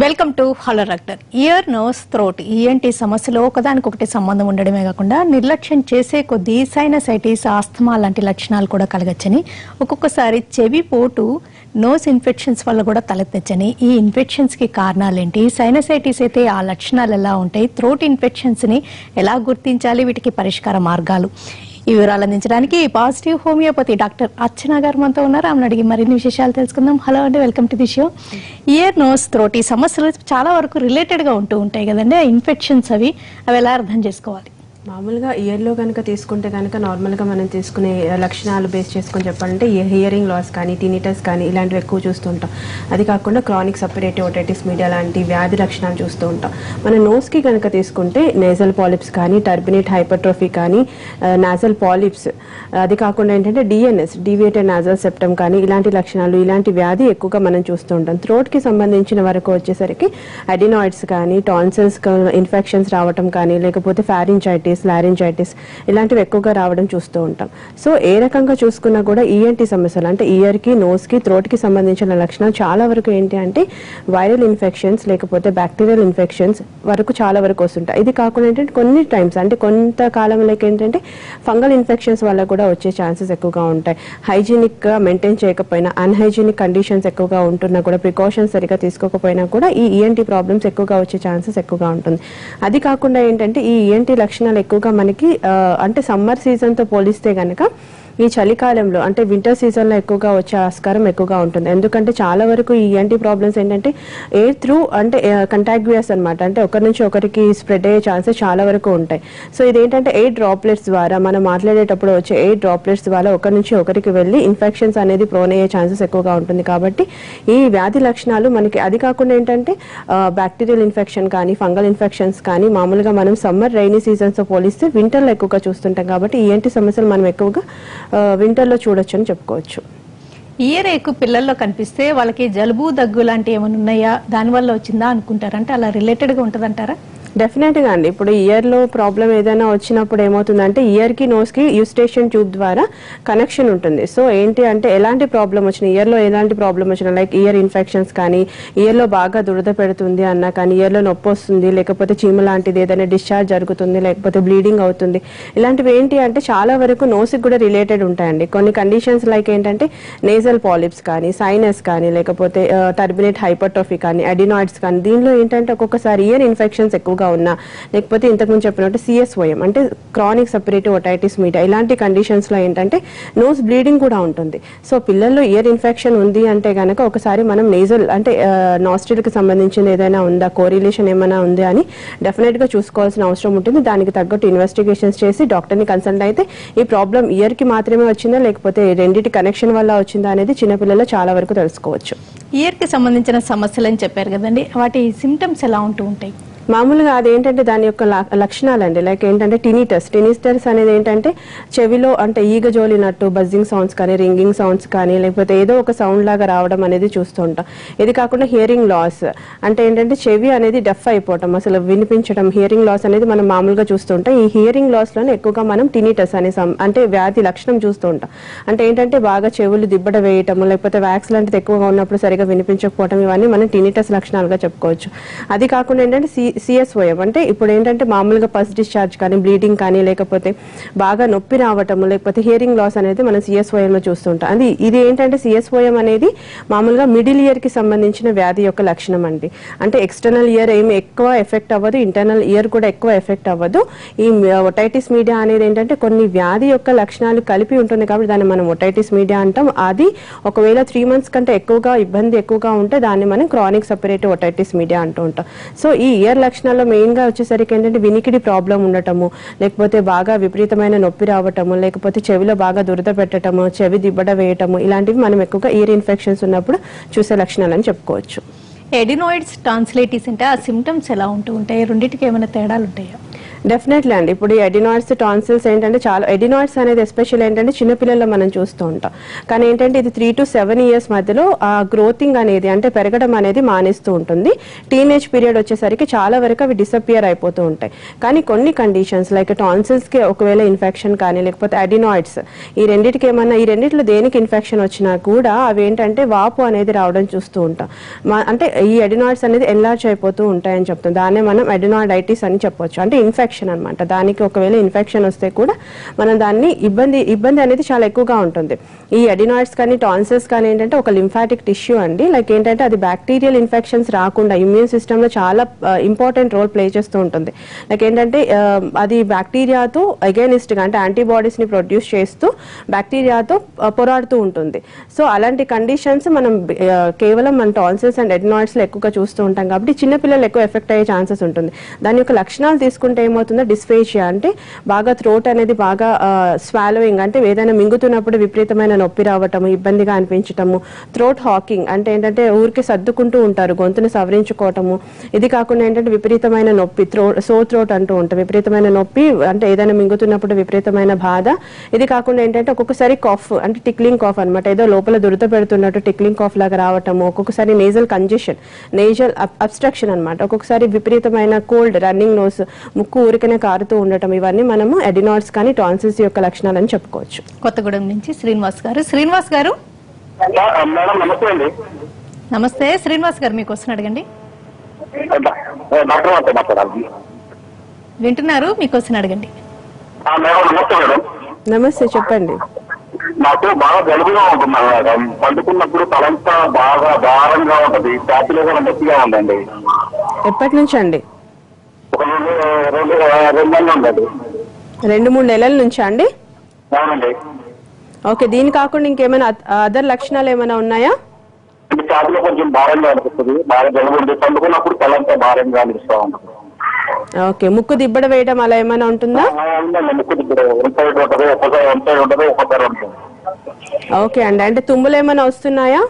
Welcome to hello doctor. Ear nose throat ENT సమస్యలో ఒకదానికొకటి సంబంధం ఉండడమే కాకుండా నిర్లక్ష్యం చేసే కొద్దీ సైనసైటిస్, ఆస్తమా లాంటి లక్షణాలు కూడా కలగచ్చని, ఒక్కొక్కసారి చెవి పోటు నోస్ ఇన్ఫెక్షన్స్ వల్ల కూడా తలెత్తచ్చని, ఈ ఇన్ఫెక్షన్స్ కి కారణాలేంటి, సైనసైటిస్ అయితే ఆ లక్షణాలు ఎలా ఉంటాయి, థ్రోట్ ఇన్ఫెక్షన్స్ ని ఎలా గుర్తించాలి, వీటికి పరిష్కార మార్గాలు, ఈ వివరాలు అందించడానికి పాజిటివ్ హోమియోపతి డాక్టర్ అర్చన గారు మనతో ఉన్నారు. ఆమెను అడిగి మరిన్ని విశేషాలు తెలుసుకుందాం. హలో అండి, welcome to the show. Ear nose throat ఈ సమస్యలు చాలా వరకు రిలేటెడ్ గా ఉంటూ ఉంటాయి కదండి. ఇన్ఫెక్షన్స్ అవి ఎలా అర్థం చేసుకోవాలి? మామూలుగా ఇయర్లో కనుక తీసుకుంటే కనుక నార్మల్గా మనం తీసుకునే లక్షణాలు బేస్ చేసుకొని చెప్పాలంటే హియరింగ్ లాస్ కానీ, టినిటస్ కానీ ఇలాంటివి ఎక్కువ చూస్తూ ఉంటాం. అది కాకుండా క్రానిక్ సపరేటివ్ ఓటైటిస్ మీడియా లాంటి వ్యాధి లక్షణాలు చూస్తూ ఉంటాం. మన నోస్కి కనుక తీసుకుంటే నేజల్ పాలిప్స్ కానీ, టర్బినేట్ హైపర్ట్రోఫీ కానీ, నాజల్ పాలిప్స్, అది కాకుండా ఏంటంటే డిఎన్ఎస్ డీవియేటెడ్ నాజల్ సెప్టమ్ కానీ ఇలాంటి లక్షణాలు, ఇలాంటి వ్యాధి ఎక్కువగా మనం చూస్తూ ఉంటాం. థ్రోట్కి సంబంధించిన వరకు వచ్చేసరికి అడినాయిడ్స్ కానీ, టాన్సిల్స్ ఇన్ఫెక్షన్స్ రావటం కానీ, లేకపోతే ఫ్యారింజైటిస్, లారింజైటిస్ ఇలాంటివి ఎక్కువగా రావడం చూస్తూ ఉంటాం. సో ఏ రకంగా చూసుకున్నా కూడా ఈఎన్టీ సమస్యలు అంటే ఇయర్కి, నోస్కి, థ్రోట్కి సంబంధించిన లక్షణాలు చాలా వరకు ఏంటి అంటే వైరల్ ఇన్ఫెక్షన్స్ లేకపోతే బ్యాక్టీరియల్ ఇన్ఫెక్షన్స్ వరకు చాలా వరకు వస్తుంటాయి. ఇది కాకుండా ఏంటంటే కొన్ని టైమ్స్ అంటే కొంతకాలంలోకి ఏంటంటే ఫంగల్ ఇన్ఫెక్షన్స్ వల్ల కూడా వచ్చే ఛాన్సెస్ ఎక్కువగా ఉంటాయి. హైజీనిక్గా మెయింటైన్ చేయకపోయినా, అన్హైజీనిక్ కండిషన్స్ ఎక్కువగా ఉంటున్నా కూడా, ప్రికాషన్స్ సరిగా తీసుకోకపోయినా కూడా ఈ ఈఎన్టీ ప్రాబ్లమ్స్ ఎక్కువగా వచ్చే ఛాన్సెస్ ఎక్కువగా ఉంటుంది. అది కాకుండా ఏంటంటే ఈ ఈఎన్టీ లక్షణాలు ఎక్కువగా మనకి అంటే సమ్మర్ సీజన్తో పోలిస్తే కనుక ఈ చలికాలంలో అంటే వింటర్ సీజన్లో ఎక్కువగా వచ్చే ఆస్కారం ఎక్కువగా ఉంటుంది. ఎందుకంటే చాలా వరకు ఈ ఈఎన్టీ ప్రాబ్లమ్స్ ఏంటంటే ఎయిర్ త్రూ అంటే కంటాగ్యుయస్ అనమాట, అంటే ఒకరి నుంచి ఒకరికి స్ప్రెడ్ అయ్యే ఛాన్సెస్ చాలా వరకు ఉంటాయి. సో ఇదేంటంటే ఎయిర్ డ్రాప్లెట్స్ ద్వారా మనం మాట్లాడేటప్పుడు వచ్చే ఎయిర్ డ్రాప్లెట్స్ ద్వారా ఒకరి నుంచి ఒకరికి వెళ్ళి ఇన్ఫెక్షన్స్ అనేది ప్రోన్ అయ్యే ఛాన్సెస్ ఎక్కువగా ఉంటుంది. కాబట్టి ఈ వ్యాధి లక్షణాలు మనకి, అది కాకుండా ఏంటంటే బ్యాక్టీరియల్ ఇన్ఫెక్షన్ కానీ, ఫంగల్ ఇన్ఫెక్షన్స్ కానీ మామూలుగా మనం సమ్మర్ రైనీ సీజన్స్తో పోలిస్తే వింటర్లో ఎక్కువగా చూస్తుంటాం. కాబట్టి ఈఎన్టీ సమస్యలు మనం ఎక్కువగా వింటర్లో చూడొచ్చు అని చెప్పుకోవచ్చు. ఇయర్ ఎక్కువ పిల్లల్లో కనిపిస్తే వాళ్ళకి జలుబు, దగ్గు లాంటి ఏమైనా ఉన్నాయా, దానివల్ల వచ్చిందా అనుకుంటారు, అంటే అలా రిలేటెడ్గా ఉంటుందంటారా? డెఫినెట్గా అండి. ఇప్పుడు ఇయర్లో ప్రాబ్లం ఏదైనా వచ్చినప్పుడు ఏమవుతుందంటే ఇయర్కి, నోస్కి యూస్టేషన్ ట్యూబ్ ద్వారా కనెక్షన్ ఉంటుంది. సో ఏంటి అంటే ఎలాంటి ప్రాబ్లం వచ్చినా, ఇయర్లో ఎలాంటి ప్రాబ్లం వచ్చినా, లైక్ ఇయర్ ఇన్ఫెక్షన్స్ కానీ, ఇయర్లో బాగా దురద పెడుతుంది అన్నా కానీ, ఇయర్లో నొప్పి వస్తుంది, లేకపోతే చీమ లాంటిది ఏదైనా డిశ్చార్జ్ జరుగుతుంది, లేకపోతే బ్లీడింగ్ అవుతుంది, ఇలాంటివి ఏంటి అంటే చాలా వరకు నోస్కి కూడా రిలేటెడ్ ఉంటాయండి. కొన్ని కండిషన్స్ లైక్ ఏంటంటే నేజల్ పాలిప్స్ కానీ, సైనస్ కానీ, లేకపోతే టర్బినేట్ హైపర్ట్రోఫీ కానీ, అడినాయిడ్స్ కానీ, దీనిలో ఏంటంటే ఒక్కొక్కసారి ఇయర్ ఇన్ఫెక్షన్స్ ఎక్కువగా ఉన్నా, లేకపోతే ఇంతకుముందు చెప్పినట్టు సిఎస్ఓఎం అంటే క్రానిక్ సపరేటివ్ ఓటైటిస్ మీడియా ఇలాంటి కండిషన్స్ లో ఏంటంటే నోస్ బ్లీడింగ్ కూడా ఉంటుంది. సో పిల్లల్లో ఇయర్ ఇన్ఫెక్షన్ ఉంది అంటే గనక ఒకసారి మనం నేజల్ అంటే నాస్ట్రిల్ కి సంబంధించింది ఏదైనా ఉందా, కోరిలేషన్ ఏమైనా ఉంది అని డెఫినెట్ గా చూసుకోవాల్సిన అవసరం ఉంటుంది. దానికి తగ్గట్టు ఇన్వెస్టిగేషన్స్ చేసి డాక్టర్ని కన్సల్ట్ అయితే ఈ ప్రాబ్లం ఇయర్ కి మాత్రమే వచ్చిందా, లేకపోతే రెండింటి కనెక్షన్ వల్ల వచ్చిందా అనేది చిన్నపిల్లల్లో చాలా వరకు తెలుసుకోవచ్చు. ఇయర్ కి సంబంధించిన సమస్యలు అని చెప్పారు కదండి, వాటి సిమ్టమ్స్ ఎలా ఉంటూ ఉంటాయి? మామూలుగా అదేంటంటే దాని యొక్క లక్షణాలండి, లైక్ ఏంటంటే టినిటస్ అనేది ఏంటంటే చెవిలో అంటే ఈగ జోలినట్టు బజ్జింగ్ సౌండ్స్ కానీ, రింగింగ్ సౌండ్స్ కానీ, లేకపోతే ఏదో ఒక సౌండ్ లాగా రావడం అనేది చూస్తూ ఉంటాం. ఇది కాకుండా హియరింగ్ లాస్ అంటే ఏంటంటే చెవి అనేది డెఫ్ అయిపోవటం, అసలు వినిపించడం, హియరింగ్ లాస్ అనేది మనం మామూలుగా చూస్తూ ఉంటాం. ఈ హియరింగ్ లాస్లోనే ఎక్కువగా మనం టినిటస్ అనే అంటే వ్యాధి లక్షణం చూస్తూ ఉంటాం. అంటే ఏంటంటే బాగా చెవులు దిబ్బడ వేయటము, లేకపోతే వ్యాక్స్ లాంటిది ఎక్కువగా ఉన్నప్పుడు సరిగా వినిపించకపోవటం, ఇవన్నీ మనం టినిటస్ లక్షణాలుగా చెప్పుకోవచ్చు. అది కాకుండా ఏంటంటే సిఎస్ఓఎం అంటే ఇప్పుడు ఏంటంటే మామూలుగా పస్ డిశ్చార్జ్ కానీ, బ్లీడింగ్ కానీ, లేకపోతే బాగా నొప్పి రావటము, లేకపోతే హియరింగ్ లాస్ అనేది మనం సిఎస్ఓఎంలో చూస్తుంటాం. ఇది ఏంటంటే సిఎస్ఓఎం అనేది మామూలుగా మిడిల్ ఇయర్ కి సంబంధించిన వ్యాధి యొక్క లక్షణం అండి. అంటే ఎక్స్టర్నల్ ఇయర్ ఏమి ఎక్కువ ఎఫెక్ట్ అవ్వదు, ఇంటర్నల్ ఇయర్ కూడా ఎక్కువ ఎఫెక్ట్ అవ్వదు. ఈ ఓటైటిస్ మీడియా అనేది ఏంటంటే కొన్ని వ్యాధి యొక్క లక్షణాలు కలిపి ఉంటుంది కాబట్టి దాన్ని మనం ఓటైటిస్ మీడియా అంటాం. అది ఒకవేళ 3 months కంటే ఎక్కువగా ఇబ్బంది ఎక్కువగా ఉంటే దాన్ని మనం క్రానిక్ సపరేటివ్ ఓటైటిస్ మీడియా అంటూ ఉంటాం. సో ఈ ఇయర్ లక్షణాల్లో మెయిన్ గా వచ్చేసరికి ఏంటంటే వినికిడి ప్రాబ్లం ఉండటము, లేకపోతే బాగా విపరీతమైన నొప్పి రావటము, లేకపోతే చెవిలో బాగా దురద పెట్టడము, చెవి దిబ్బడ వేయటము, ఇలాంటివి మనం ఎక్కువగా ఇయర్ ఇన్ఫెక్షన్స్ ఉన్నప్పుడు చూసే లక్షణాలని చెప్పుకోవచ్చు. ఎడినాయిడ్స్, టాన్సిలైటిస్ అంటే ఆ సిమ్టమ్స్ ఎలా ఉంటూ ఉంటాయి? రెండింటికి ఏమైనా తేడాలు ఉంటాయా? డెఫినెట్లీ అండి. ఇప్పుడు ఈ ఎడినాయిడ్స్ టాన్సిల్స్ ఏంటంటే చాలా ఎడినాయిడ్స్ అనేది ఎస్పెషల్ ఏంటంటే చిన్నపిల్లల్లో మనం చూస్తూ ఉంటాం. కానీ ఏంటంటే ఇది 3 to 7 years మధ్యలో ఆ గ్రోతింగ్ అనేది అంటే పెరగడం అనేది మానేస్తూ ఉంటుంది. టీనేజ్ పీరియడ్ వచ్చేసరికి చాలా వరకు అవి డిసపియర్ అయిపోతూ ఉంటాయి. కానీ కొన్ని కండిషన్స్ లైక్ టాన్సిల్స్ కి ఒకవేళ ఇన్ఫెక్షన్ కానీ లేకపోతే ఎడినాయిడ్స్ ఈ రెండిట్లో దేనికి ఇన్ఫెక్షన్ వచ్చినా కూడా అవి ఏంటంటే వాపు అనేది రావడం చూస్తూ ఉంటాం. అంటే ఈ ఎడినాయిడ్స్ అనేది ఎన్లార్జ్ అయిపోతూ ఉంటాయని చెప్తాం. దాన్నే మనం ఎడినాయిడైటిస్ అని చెప్పొచ్చు. అంటే ఇన్ఫెక్షన్ అనమాట. దానికి ఒకవేళ ఇన్ఫెక్షన్ వస్తే కూడా మనం దాన్ని ఇబ్బంది అనేది చాలా ఎక్కువగా ఉంటుంది. ఈ ఎడినాయిడ్స్ కానీ టాన్సిల్స్ కానీ ఏంటంటే ఒక లింఫాటిక్ టిష్యూ అండి. లైక్ ఏంటంటే అది బ్యాక్టీరియల్ ఇన్ఫెక్షన్స్ రాకుండా ఇమ్యూన్ సిస్టమ్ లో చాలా ఇంపార్టెంట్ రోల్ ప్లే చేస్తూ ఉంటుంది. లైక్ ఏంటంటే అది బ్యాక్టీరియాతో అగైనిస్ట్ గా అంటే యాంటీబాడీస్ ని ప్రొడ్యూస్ చేస్తూ బ్యాక్టీరియాతో పోరాడుతూ ఉంటుంది. సో అలాంటి కండిషన్స్ మనం కేవలం మన టాన్సిల్స్ అండ్ ఎడినాయిడ్స్ లో ఎక్కువగా చూస్తూ ఉంటాం కాబట్టి చిన్నపిల్లలు ఎక్కువ ఎఫెక్ట్ అయ్యే ఛాన్సెస్ ఉంటుంది. దాని యొక్క లక్షణాలు తీసుకుంటే ఏమవుతుందో డిస్ఫేషియా అంటే బాగా థ్రోట్ అనేది బాగా స్వాలోయింగ్ అంటే ఏదైనా మింగుతున్నప్పుడు విపరీతమైన నొప్పి రావటము, ఇబ్బందిగా అనిపించటము, థ్రోట్ హాకింగ్ అంటే ఏంటంటే ఊరికి సర్దుకుంటూ ఉంటారు, గొంతును సవరించుకోవటము. ఇది కాకుండా ఏంటంటే విపరీతమైన నొప్పి సో థ్రోట్ అంటూ ఉంటాం. విపరీతమైన నొప్పి అంటే ఏదైనా మింగుతున్నప్పుడు విపరీతమైన బాధ. ఇది కాకుండా ఏంటంటే ఒక్కొక్కసారి కాఫ్ అంటే టిక్లింగ్ కాఫ్ అనమాట. ఏదో లోపల దురద పెడుతున్నట్టు టిక్లింగ్ కాఫ్ లాగా రావటము. ఒక్కొక్కసారి నేజల్ కంజెషన్, నేజల్ అబ్స్ట్రక్షన్ అనమాట. ఒక్కొక్కసారి విపరీతమైన కోల్డ్, రన్నింగ్ నోస్, ముక్కు ఊరికనే కారుతూ ఉండటం. ఇవన్నీ మనము ఎడినాయిడ్స్ కానీ టాన్సిల్స్ యొక్క లక్షణాలని చెప్పుకోవచ్చు. కొత్తగూడెం నుంచి శ్రీనివాస్ గారు. శ్రీనివాస్ గారు నమస్తే. శ్రీనివాస్ గారు మీకు వస్తున్న అడగండి. వింటున్నారు, మీకు వస్తున్న అడగండి. నమస్తే, చెప్పండి. నాకు బాగా జలుబుగా ఉంటుంది మేడం. పండుకున్నప్పుడు తలంతా బాగా భారంగా ఉంటది, ఛాతీలో కూడా నొప్పిగా ఉందండి. ఎప్పటి నుంచి అండి? ఒక 2 నెలలు ఉండదు. 2-3 నెలల నుంచా అండి? అవునండి. ఓకే, దీని కాకుండా ఇంకేమైనా అదర్ లక్షణాలు ఏమైనా ఉన్నాయా? ఛాతీలో కొంచెం భారంగా అనిపిస్తుంది, బాగా జలుబు ఉంది. పండుకున్నప్పుడు తలంతా భారంగా అనిపిస్తా ఉంటుంది. ఓకే, ముక్కు దిబ్బడ వేయడం అలా ఏమైనా ఉంటుందా? ముక్కు దిబ్బడ ఒకసారి ఉంటుంది, ఒకసారి ఉంటుంది. ఓకే అండి, అంటే తుమ్ములు ఏమైనా వస్తున్నాయా?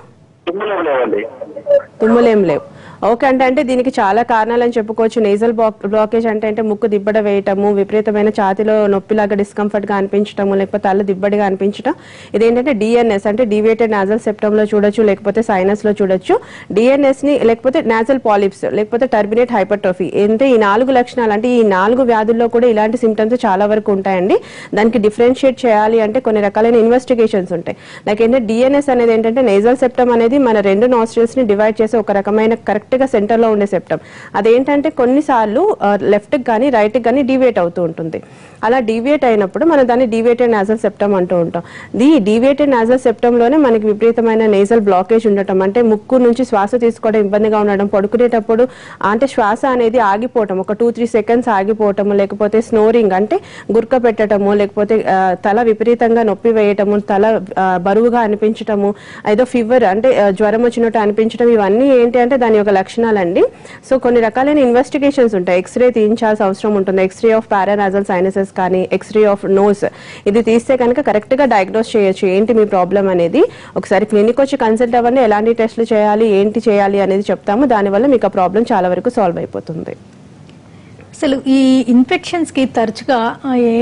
తుమ్ములేం లేవు. ఓకే అంటే దీనికి చాలా కారణాలని చెప్పుకోవచ్చు. నేజల్ బ్లాకేజ్ అంటే ముక్కు దిబ్బడ వేయటము, విపరీతమైన ఛాతీలో నొప్పిలాగా డిస్కంఫర్ట్ గా అనిపించటము, లేకపోతే తల దిబ్బడిగా అనిపించటం. ఇదేంటంటే డిఎన్ఎస్ అంటే డీవియేటెడ్ నాజల్ సెప్టమ్ లో చూడొచ్చు, లేకపోతే సైనస్ లో చూడొచ్చు. డిఎన్ఎస్ ని లేకపోతే నాజల్ పాలిప్స్ లేకపోతే టర్బినేట్ హైపర్ట్రోఫీ. అంటే ఈ 4 లక్షణాలు అంటే ఈ 4 వ్యాధుల్లో కూడా ఇలాంటి సిమ్టమ్స్ చాలా వరకు ఉంటాయండి. దానికి డిఫరెన్షియేట్ చేయాలి అంటే కొన్ని రకాలైన ఇన్వెస్టిగేషన్స్ ఉంటాయి. లైక్ ఏంటంటే డిఎన్ఎస్ అనేది ఏంటంటే నేజల్ సెప్టమ్ అనేది మన 2 నాస్ట్రిల్స్ ని డివైడ్ చేసే ఒక రకమైన కరెక్ట్ గా సెంటర్ లో ఉండే సెప్టమ్. అదేంటంటే కొన్నిసార్లు లెఫ్ట్ కి కానీ రైట్ కి కానీ డీవియేట్ అవుతూ ఉంటుంది. అలా డీవియేట్ అయినప్పుడు మనం దాన్ని డీవియేటెడ్ నాజల్ సెప్టమ్ అంటూ ఉంటాం. ఈ డీవియేటెడ్ నాజల్ సెప్టమ్ లోనే మనకి విపరీతమైన నేజల్ బ్లాకేజ్ ఉండటం, అంటే ముక్కు నుంచి శ్వాస తీసుకోవడం ఇబ్బందిగా ఉండడం, పడుకునేటప్పుడు అంటే శ్వాస అనేది ఆగిపోవటం, ఒక 2-3 seconds ఆగిపోవటము, లేకపోతే స్నోరింగ్ అంటే గుర్క పెట్టడము, లేకపోతే తల విపరీతంగా నొప్పి వేయటము, తల బరువుగా అనిపించటము, ఏదో ఫీవర్ అంటే జ్వరం వచ్చినట్టు అనిపించడం. ఇవన్నీ ఏంటి అంటే దాని యొక్క లక్షణాలండి. సో కొన్ని రకాలైన ఇన్వెస్టిగేషన్స్ ఉంటాయి. ఎక్స్రే తీయించాల్సిన అవసరం ఉంటుంది. ఎక్స్రే ఆఫ్ పారానాజల్ సైనసెస్ కానీ ఎక్స్రే ఆఫ్ నోస్ ఇది తీస్తే కనుక కరెక్ట్ గా డయాగ్నోస్ చేయొచ్చు ఏంటి మీ ప్రాబ్లం అనేది. ఒకసారి క్లినిక్ వచ్చి కన్సల్ట్ అవ్వండి, ఎలాంటి టెస్టులు చేయాలి, ఏంటి చేయాలి అనేది చెప్తాము. దానివల్ల మీకు ఆ ప్రాబ్లం చాలా వరకు సాల్వ్ అయిపోతుంది. అసలు ఈ ఇన్ఫెక్షన్స్ కి తరచుగా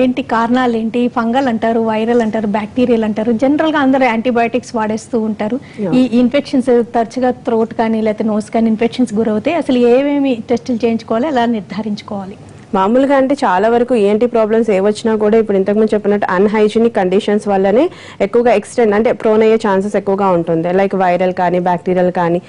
ఏంటి కారణాలు ఏంటి? ఫంగల్ అంటారు, వైరల్ అంటారు, బ్యాక్టీరియల్ అంటారు. జనరల్ గా అందరూ యాంటీబయాటిక్స్ వాడేస్తూ ఉంటారు. ఈ ఇన్ఫెక్షన్స్ తరచుగా థ్రోట్ కానీ లేకపోతే నోస్ కానీ ఇన్ఫెక్షన్స్ గురవుతాయి. అసలు ఏమేమి టెస్టులు చేయించుకోవాలి, ఎలా నిర్ధారించుకోవాలి? మామూలుగా అంటే చాలా వరకు ఏంటి ప్రాబ్లమ్స్ ఏవచ్చినా కూడా ఇప్పుడు ఇంతకుముందు చెప్పినట్టు అన్హైజీనిక్ కండిషన్స్ వల్లనే ఎక్కువగా ఎక్స్టెండ్ అంటే ప్రోన్ అయ్యే ఛాన్సెస్ ఎక్కువగా ఉంటుంది. లైక్ వైరల్ కానీ బ్యాక్టీరియల్ కానీ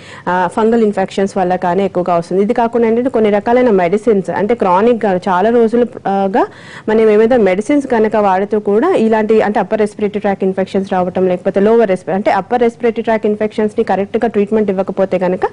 ఫంగల్ ఇన్ఫెక్షన్స్ వల్ల కానీ ఎక్కువగా వస్తుంది. ఇది కాకుండా ఏంటంటే కొన్ని రకాలైన మెడిసిన్స్ అంటే క్రానిక్ గా చాలా రోజులుగా మనం ఏమైనా మెడిసిన్స్ కనుక వాడుతూ కూడా ఇలాంటి అంటే అప్పర్ రెస్పిరేటరీ ట్రాక్ ఇన్ఫెక్షన్స్ రావటం, లేకపోతే లోవర్ అంటే అప్పర్ రెస్పిరేటరీ ట్రాక్ ఇన్ఫెక్షన్స్ ని కరెక్ట్ గా ట్రీట్మెంట్ ఇవ్వకపోతే కనుక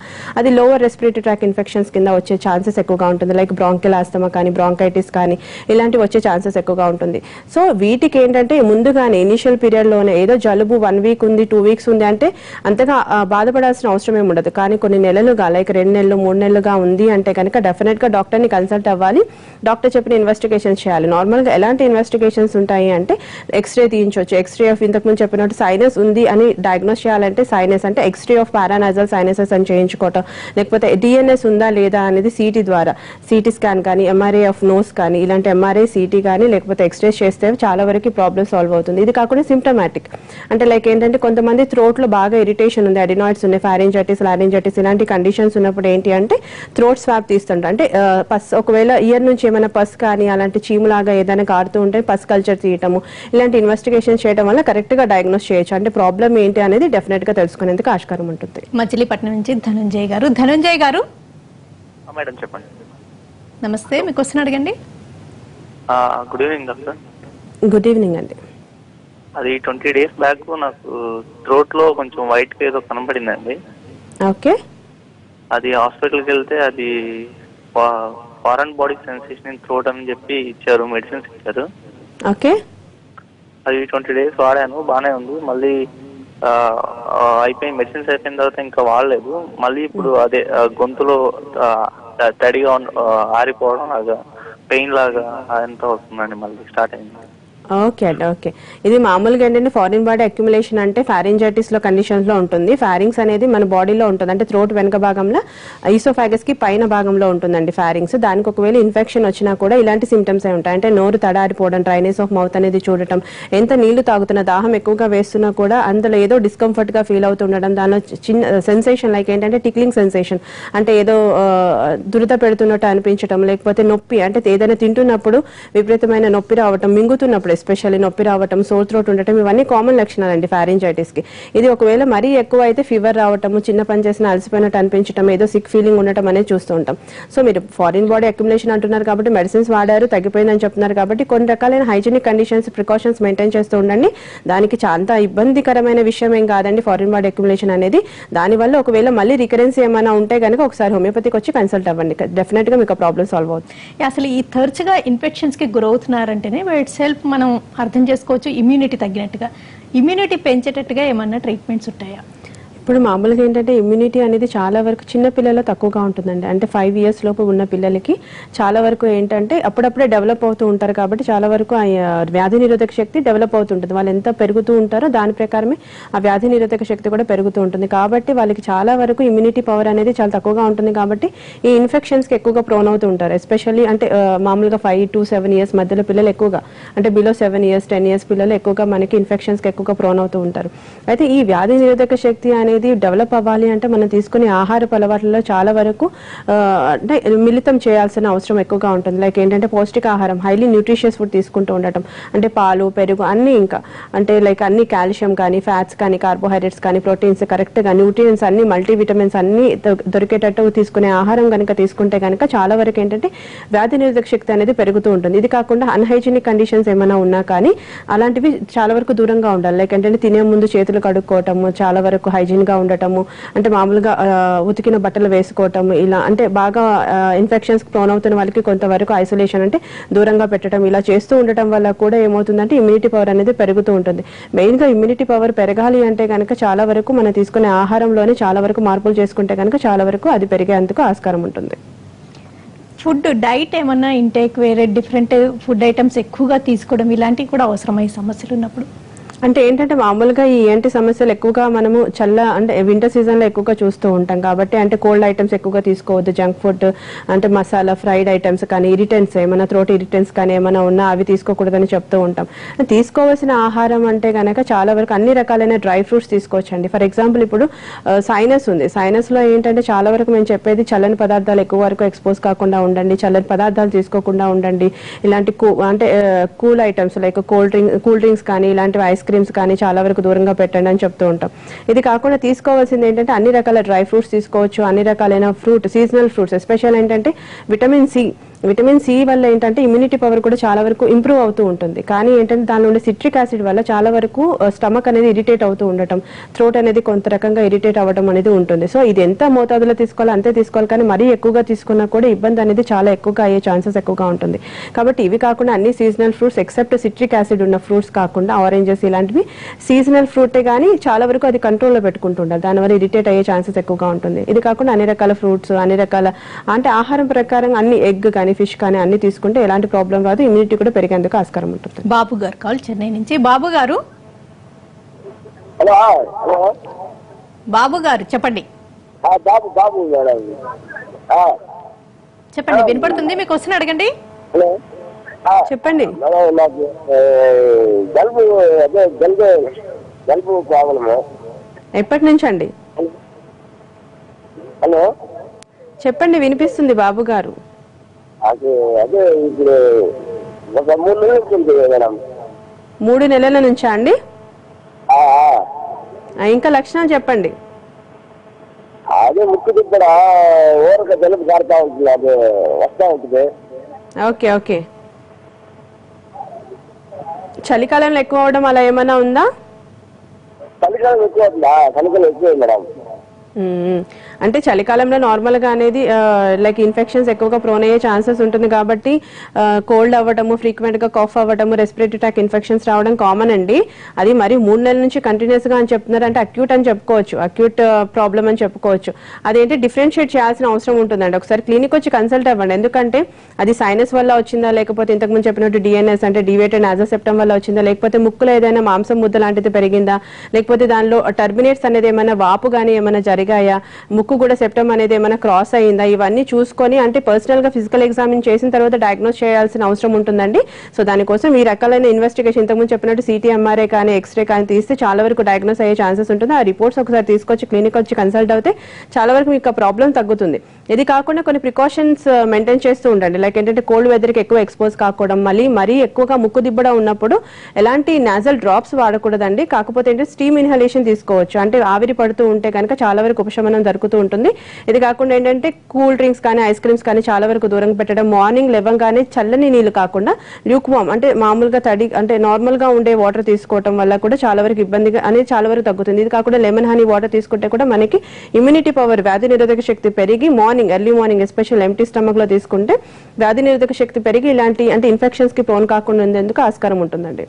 అది లోవర్ రెస్పిరేటరీ ట్రాక్ ఇన్ఫెక్షన్స్ కింద వచ్చే ఛాన్సెస్ ఎక్కువగా ఉంటుంది. లైక్ బ్రాంకియల్ ఆస్తమా కానీ బ్రాంకైటిస్ కానీ ఇలాంటివి వచ్చే ఛాన్సెస్ ఎక్కువగా ఉంటుంది. సో వీటికి ఏంటంటే ముందుగానే ఇనిషియల్ పీరియడ్ లోనే ఏదో జలుబు 1 week ఉంది, 2 weeks ఉంది అంటే అంతగా బాధపడాల్సిన అవసరం ఏమి ఉండదు. కానీ కొన్ని నెలలుగా లైక్ 2 నెలలు 3 నెలలుగా ఉంది అంటే కనుక డెఫినెట్ గా డాక్టర్ ని కన్సల్ట్ అవ్వాలి. డాక్టర్ చెప్పిన ఇన్వెస్టిగేషన్స్ చేయాలి. నార్మల్ గా ఎలాంటి ఇన్వెస్టిగేషన్స్ ఉంటాయి అంటే ఎక్స్రే తీయించవచ్చు. ఎక్స్రే ఆఫ్ ఇంతకుముందు చెప్పినట్టు సైనస్ ఉంది అని డయాగ్నోస్ చేయాలంటే సైనస్ అంటే ఎక్స్రే ఆఫ్ పారానాజల్ సైనసెస్ అని చేయించుకోవటం, లేకపోతే డిఎన్ఎస్ ఉందా లేదా అనేది సిటీ ద్వారా సిటీ స్కాన్ కానీ ఎంఆర్ఐ ఆఫ్ నోస్ కానీ ఇలాంటి ఎంఆర్ఐ సిటీ కానీ లేకపోతే ఎక్స్రేస్ చేస్తే చాలా వరకు ప్రాబ్లమ్ సాల్వ్ అవుతుంది. ఇది కాకుండా సిమ్టమాటిక్ అంటే లైక్ ఏంటంటే కొంతమంది థ్రోట్ లో బాగా ఇరిటేషన్ ఉంది, అడినాయిడ్స్ ఉన్నాయి, ఫారింజైటిస్ లారింజైటిస్ ఇలాంటి కండిషన్స్ ఉన్నప్పుడు ఏంటి అంటే థ్రోట్ స్వాబ్ తీస్తుంటారు. అంటే పస్ ఒకవేళ ఇయర్ నుంచి ఏమైనా పస్ కానీ అలాంటి చీములాగా ఏదైనా కారుతూ ఉంటే పస్ కల్చర్ తీయటము ఇలాంటి ఇన్వెస్టిగేషన్ చేయడం వల్ల కరెక్ట్ గా డయాగ్నోస్ చేయొచ్చు. అంటే ప్రాబ్లం ఏంటి అనేది డెఫినెట్ గా తెలుసుకునేందుకు ఆస్కారం ఉంటుంది. మచిలీపట్నం నుంచి ధనంజయ్ గారు. ధనంజయ్ గారు మేడం చెప్పండి. నమస్తే, మీ క్వశ్చన్ అడగండి. Good evening doctor. Good evening అండి. అది 20 days బ్యాక్ నాకు థ్రోట్ లో కొంచెం వైట్ గా ఏదో కనబడిందండి. ఓకే. అది హాస్పిటల్కి వెళ్తే అది foreign body sensation in throat అని చెప్పి ఇచ్చారు, మెడిసిన్స్ ఇచ్చారు. ఓకే. అది 20 days వాడాను, బాగానే ఉంది. మళ్ళీ అయిపోయిన మెడిసిన్స్ అయిపోయిన తర్వాత ఇంకా వాడలేదు. మళ్ళీ ఇప్పుడు అదే గొంతులో తడిగా ఆరిపోవడం లాగా పెయిన్ లాగా అదంతా వస్తుందండి, మళ్ళీ స్టార్ట్ అయింది. ఓకే అండి. ఓకే, ఇది మామూలుగా ఏంటంటే ఫారిన్ బాడీ అక్యుములేషన్ అంటే ఫారింజైటిస్ లో కండిషన్స్ లో ఉంటుంది. ఫారింగ్స్ అనేది మన బాడీలో ఉంటుంది, అంటే థ్రోట్ వెనక భాగంలో ఈసోఫాగస్ కి పైన భాగంలో ఉంటుందండి ఫారింగ్స్. దానికి ఒకవేళ ఇన్ఫెక్షన్ వచ్చినా కూడా ఇలాంటి సిమ్టమ్స్ ఉంటాయి. అంటే నోరు తడారిపోవడం, డ్రైనెస్ ఆఫ్ మౌత్ అనేది చూడటం, ఎంత నీళ్లు తాగుతున్న దాహం ఎక్కువగా వేస్తున్నా కూడా అందులో ఏదో డిస్కంఫర్ట్ గా ఫీల్ అవుతుండడం, దానిలో చిన్న సెన్సేషన్ లైక్ ఏంటంటే టిక్లింగ్ సెన్సేషన్, అంటే ఏదో దురద పెడుతున్నట్టు అనిపించడం, లేకపోతే నొప్పి అంటే ఏదైనా తింటున్నప్పుడు విపరీతమైన నొప్పి రావటం, మింగుతున్నప్పుడు ఎస్పెషల్లీ నొప్పి రావటం, సోర్ థ్రోట్ ఉండటం, ఇవన్నీ కామన్ లక్షణాలు అండి ఫారింజైటిస్ కి. ఇది ఒకవేళ మరీ ఎక్కువ అయితే ఫీవర్ రావటము, చిన్న పని చేసిన అలసిపోయినట్టు అనిపించడం, ఏదో సిక్ ఫీలింగ్ ఉండటం అనేది చూస్తూ ఉంటాం. సో మీరు ఫారిన్ బాడీ అక్యుములేషన్ అంటున్నారు కాబట్టి మెడిసిన్స్ వాడారు, తగ్గిపోయిందని చెప్తున్నారు కాబట్టి కొన్ని రకాలైన హైజీనిక్ కండిషన్స్, ప్రికాషన్స్ మెయింటైన్ చేస్తూ ఉండండి. దానికి చాలా ఇబ్బందికరమైన విషయం ఏం కాదండి ఫారిన్ బాడీ అక్యుములేషన్ అనేది. దానివల్ల ఒకవేళ మళ్ళీ రికరెన్స్ ఏమైనా ఉంటే కనుక ఒకసారి హోమియోపతికి వచ్చి కన్సల్ట్ అవ్వండి, డెఫినెట్ గా మీకు ప్రాబ్లమ్ సాల్వ్ అవుతుంది. అసలు ఈ తరచుగా ఇన్ఫెక్షన్స్ కి గురవుతున్నారంటేనే ఇట్ సెల్ఫ్ మనం అర్థం చేసుకోవచ్చు ఇమ్యూనిటీ తగ్గినట్టుగా. ఇమ్యూనిటీ పెంచేటట్టుగా ఏమన్నా ట్రీట్మెంట్స్ ఉంటాయా? ఇప్పుడు మామూలుగా ఏంటంటే ఇమ్యూనిటీ అనేది చాలా వరకు చిన్న పిల్లల్లో తక్కువగా ఉంటుందండి. అంటే 5 years లోపు ఉన్న పిల్లలకి చాలా వరకు ఏంటంటే అప్పుడప్పుడే డెవలప్ అవుతూ ఉంటారు కాబట్టి చాలా వరకు వ్యాధి నిరోధక శక్తి డెవలప్ అవుతుంటుంది. వాళ్ళు ఎంత పెరుగుతూ ఉంటారో దాని ప్రకారమే ఆ వ్యాధి నిరోధక శక్తి కూడా పెరుగుతూ ఉంటుంది. కాబట్టి వాళ్ళకి చాలా వరకు ఇమ్యూనిటీ పవర్ అనేది చాలా తక్కువగా ఉంటుంది. కాబట్టి ఈ ఇన్ఫెక్షన్స్కి ఎక్కువగా ప్రోన్ అవుతూ ఉంటారు. ఎస్పెషల్లీ అంటే మామూలుగా 5 to 7 years మధ్యలో పిల్లలు ఎక్కువగా, అంటే బిలో 7 years 10 years పిల్లలు ఎక్కువగా మనకి ఇన్ఫెక్షన్స్కి ఎక్కువగా ప్రోన్ అవుతూ ఉంటారు. అయితే ఈ వ్యాధి నిరోధక శక్తి అనేది డెవలప్ అవ్వాలి అంటే మనం తీసుకునే ఆహారపు అలవాట్లలో చాలా వరకు అంటే మిళితం చేయాల్సిన అవసరం ఎక్కువగా ఉంటుంది. లైక్ ఏంటంటే పౌష్టికాహారం, హైలీ న్యూట్రిషియస్ ఫుడ్ తీసుకుంటూ ఉండటం, అంటే పాలు, పెరుగు అన్ని, ఇంకా అంటే లైక్ అన్ని కాల్షియం కానీ, ఫ్యాట్స్ కానీ, కార్బోహైడ్రేట్స్ కానీ, ప్రోటీన్స్ కరెక్ట్గా, న్యూట్రియన్స్ అన్ని, మల్టీవిటమిన్స్ అన్ని దొరికేటట్టు తీసుకునే ఆహారం కనుక తీసుకుంటే కనుక చాలా వరకు ఏంటంటే వ్యాధి నిరోధక శక్తి అనేది పెరుగుతూ ఉంటుంది. ఇది కాకుండా అన్హైజీనిక్ కండిషన్స్ ఏమైనా ఉన్నా కానీ అలాంటివి చాలా వరకు దూరంగా ఉండాలి. లైక్ ఏంటంటే తినే ముందు చేతులు కడుక్కోవటము, చాలా వరకు హైజీన్ గా ఉండటము, అంటే మామూలుగా ఉతికిన బట్టలు వేసుకోవటము, ఇలా అంటే బాగా ఇన్ఫెక్షన్స్ ప్రోన్ అవుతున్న వాళ్ళకి కొంతవరకు ఐసోలేషన్ అంటే దూరంగా పెట్టడం, ఇలా చేస్తూ ఉండటం వల్ల కూడా ఏమవుతుందంటే ఇమ్యూనిటీ పవర్ అనేది పెరుగుతూ ఉంటుంది. మెయిన్ గా ఇమ్యూనిటీ పవర్ పెరగాలి అంటే కనుక చాలా వరకు మనం తీసుకునే ఆహారంలోనే చాలా వరకు మార్పులు చేసుకుంటే కనుక చాలా వరకు అది పెరిగేందుకు ఆస్కారం ఉంటుంది. ఫుడ్ డైట్ ఏమన్నా ఇంటేక్ వేరే డిఫరెంట్ ఫుడ్ ఐటమ్స్ ఎక్కువగా తీసుకోవడం ఇలాంటివి కూడా అవసరమయ్యే సమస్యలు ఉన్నప్పుడు? అంటే ఏంటంటే మామూలుగా ఈ ఏంటి సమస్యలు ఎక్కువగా మనము అంటే వింటర్ సీజన్ లో ఎక్కువగా చూస్తూ ఉంటాం కాబట్టి, అంటే కోల్డ్ ఐటమ్స్ ఎక్కువగా తీసుకోవద్దు, జంక్ ఫుడ్ అంటే మసాలా ఫ్రైడ్ ఐటమ్స్ కానీ, ఇరిటెంట్స్ ఏమైనా థ్రోట్ ఇరిటెంట్స్ కానీ ఏమైనా ఉన్నా అవి తీసుకోకూడదని చెప్తూ ఉంటాం. తీసుకోవాల్సిన ఆహారం అంటే కనుక చాలా వరకు అన్ని రకాలైన డ్రై ఫ్రూట్స్ తీసుకోవచ్చండి. ఫర్ ఎగ్జాంపుల్ ఇప్పుడు సైనస్ ఉంది, సైనస్ లో ఏంటంటే చాలా వరకు మేము చెప్పేది చల్లని పదార్థాలు ఎక్కువ వరకు ఎక్స్పోజ్ కాకుండా ఉండండి, చల్లని పదార్థాలు తీసుకోకుండా ఉండండి. ఇలాంటి అంటే cool items like cool drinks కానీ, ఇలాంటివి ఐస్ క్రీమ్స్ కానీ చాలా వరకు దూరంగా పెట్టండి అని చెప్తూ ఉంటాం. ఇది కాకుండా తీసుకోవాల్సింది ఏంటంటే అన్ని రకాల డ్రై ఫ్రూట్స్ తీసుకోవచ్చు, అన్ని రకాలైన సీజనల్ ఫ్రూట్స్, ఎస్పెషల్ ఏంటంటే విటమిన్ సి వల్ల ఏంటంటే ఇమ్యూనిటీ పవర్ కూడా చాలా వరకు ఇంప్రూవ్ అవుతూ ఉంటుంది. కానీ ఏంటంటే దానిలో ఉండే సిట్రిక్ యాసిడ్ వల్ల చాలా వరకు స్టమక్ అనేది ఇరిటేట్ అవుతూ ఉండటం, థ్రోట్ అనేది కొంత రకంగా ఇరిటేట్ అవ్వడం అనేది ఉంటుంది. సో ఇది ఎంత మోతాదులో తీసుకోవాలో అంతే తీసుకోవాలి, కానీ మరీ ఎక్కువగా తీసుకున్నా కూడా ఇబ్బంది అనేది చాలా ఎక్కువగా అయ్యే ఛాన్సెస్ ఎక్కువగా ఉంటుంది. కాబట్టి ఇవి కాకుండా అన్ని seasonal fruits except citric acid ఉన్న ఫ్రూట్స్ కాకుండా ఆరెంజెస్ ఇలాంటివి సీజనల్ ఫ్రూటే కానీ చాలా వరకు అది కంట్రోల్లో పెట్టుకుంటుండాలి, దానివల్ల ఇరిటేట్ అయ్యే ఛాన్సెస్ ఎక్కువగా ఉంటుంది. ఇది కాకుండా అన్ని రకాల ఫ్రూట్స్, అన్ని రకాల అంటే ఆహారం ప్రకారం అన్ని ఎగ్ కానీ, ఫిష్ కానీ అన్ని తీసుకుంటే ఎలాంటి ప్రాబ్లం రాదు, ఇమ్యూనిటీ కూడా పెరిగేందుకు ఆస్కారం ఉంటుంది. బాబు గారు కాల్ చెన్నై నుంచి. బాబు గారు బాబు గారు చెప్పండి. బాబు చెప్పండి, వినపడుతుంది, మీకు క్వశ్చన్ అడగండి. హలో చెప్పండి. మేడం నాకు జలుబు అదే జలుబు ప్రాబ్లము. ఎప్పటి నుంచి అండి? హలో చెప్పండి, వినిపిస్తుంది బాబు గారు. అదే ఇప్పుడు ఒక 3 నెలలు ఉంటుంది మేడం. 3 నెలల నుంచా అండి? ఇంకా లక్షణాలు చెప్పండి. అదే ముక్కు దిబ్బడ ఊరక జలుబు కారుతా ఉంటుంది, అదే వస్తా ఉంటుంది. Okay okay. చలికాలంలో ఎక్కువ అవడం అలా ఏమైనా ఉందా? చలికాలం ఎక్కువ అవుతుందా? చలికాలం ఎక్కువ మేడం. అంటే చలికాలంలో నార్మల్గా అనేది లైక్ ఇన్ఫెక్షన్స్ ఎక్కువగా ప్రోన్ అయ్యే ఛాన్సెస్ ఉంటుంది కాబట్టి కోల్డ్ అవ్వటము, ఫ్రీక్వెంట్గా కాఫ్ అవ్వటము, రెస్పిరేటరీ ట్రాక్ ఇన్ఫెక్షన్స్ రావడం కామన్ అండి. అది మరి 3 నెలల నుంచి కంటిన్యూస్గా అని చెప్తున్నారు అంటే అక్యూట్ అని చెప్పుకోవచ్చు, అక్యూట్ ప్రాబ్లమ్ అని చెప్పుకోవచ్చు. అదేంటి డిఫరెన్షియేట్ చేయాల్సిన అవసరం ఉంటుందండి. ఒకసారి క్లినిక్ వచ్చి కన్సల్ట్ అవ్వండి. ఎందుకంటే అది సైనస్ వల్ల వచ్చిందా, లేకపోతే ఇంతకుముందు చెప్పినట్టు డిఎన్ఎస్ అంటే డివేటెడ్ నాజోసెప్టమ్ వల్ల వచ్చిందా, లేకపోతే ముక్కులో ఏదైనా మాంసం ముద్ద లాంటిది పెరిగిందా, లేకపోతే దానిలో టర్మినేట్స్ అనేది ఏమైనా వాపు కానీ ఏమైనా జరిగాయా, ముక్కు కూడా సెప్టమ్ అనేది ఏమైనా క్రాస్ అయ్యిందా, ఇవన్నీ చూసుకొని అంటే పర్సనల్ గా ఫిజికల్ ఎగ్జామిన్ చేసిన తర్వాత డయాగ్నోస్ చేయాల్సిన అవసరం ఉంటుందండి. సో దానికోసం ఈ రకాలైన ఇన్వెస్టిగేషన్ ఇంతకుముందు చెప్పినట్టు సిటీ, ఎంఆర్ఐ కానీ ఎక్స్రే కానీ తీస్తే చాలా వరకు డయాగ్నోస్ అయ్యే ఛాన్సెస్ ఉంటుంది. ఆ రిపోర్ట్స్ ఒకసారి తీసుకొచ్చి క్లినిక్ వచ్చి కన్సల్ట్ అవుతే చాలా వరకు మీకు ప్రాబ్లం తగ్గుతుంది. ఇది కాకుండా కొన్ని ప్రికాషన్స్ మెయింటైన్ చేస్తూ ఉండండి. లైక్ ఏంటంటే కోల్డ్ వెదర్కి ఎక్కువ ఎక్స్పోజ్ కాకూడదు, మరీ ఎక్కువగా ముక్కు దిబ్బడ ఉన్నప్పుడు ఎలాంటి నాజల్ డ్రాప్స్ వాడకూడదండి. కాకపోతే ఏంటంటే స్టీమ్ ఇన్హలేషన్ తీసుకోవచ్చు. అంటే ఆవిరి పడుతూ ఉంటే కనుక చాలా వరకు ఉపశమనం జరుగుతూ ఉంటుంది. ఇది కాకుండా ఏంటంటే కూల్ డ్రింక్స్ కానీ ఐస్ క్రీమ్స్ కానీ చాలా వరకు దూరంగా పెట్టడం, మార్నింగ్ లేవగానే చల్లని నీళ్లు కాకుండా ల్యూక్ వామ్ అంటే మామూలుగా తడి అంటే నార్మల్ గా ఉండే వాటర్ తీసుకోవడం వల్ల కూడా చాలా వరకు ఇబ్బందిగా అనేది చాలా వరకు తగ్గుతుంది. ఇది కాకుండా లెమన్ హనీ వాటర్ తీసుకుంటే కూడా మనకి ఇమ్యూనిటీ పవర్, వ్యాధి నిరోధక శక్తి పెరిగి early morning especial empty stomach లో తీసుకుంటే వ్యాధి నిరోధక శక్తి పెరిగి ఇలాంటి అంటే ఇన్ఫెక్షన్స్ కి ప్రోన్ కాకుండా ఉండేందుకు ఆస్కారం ఉంటుందండి.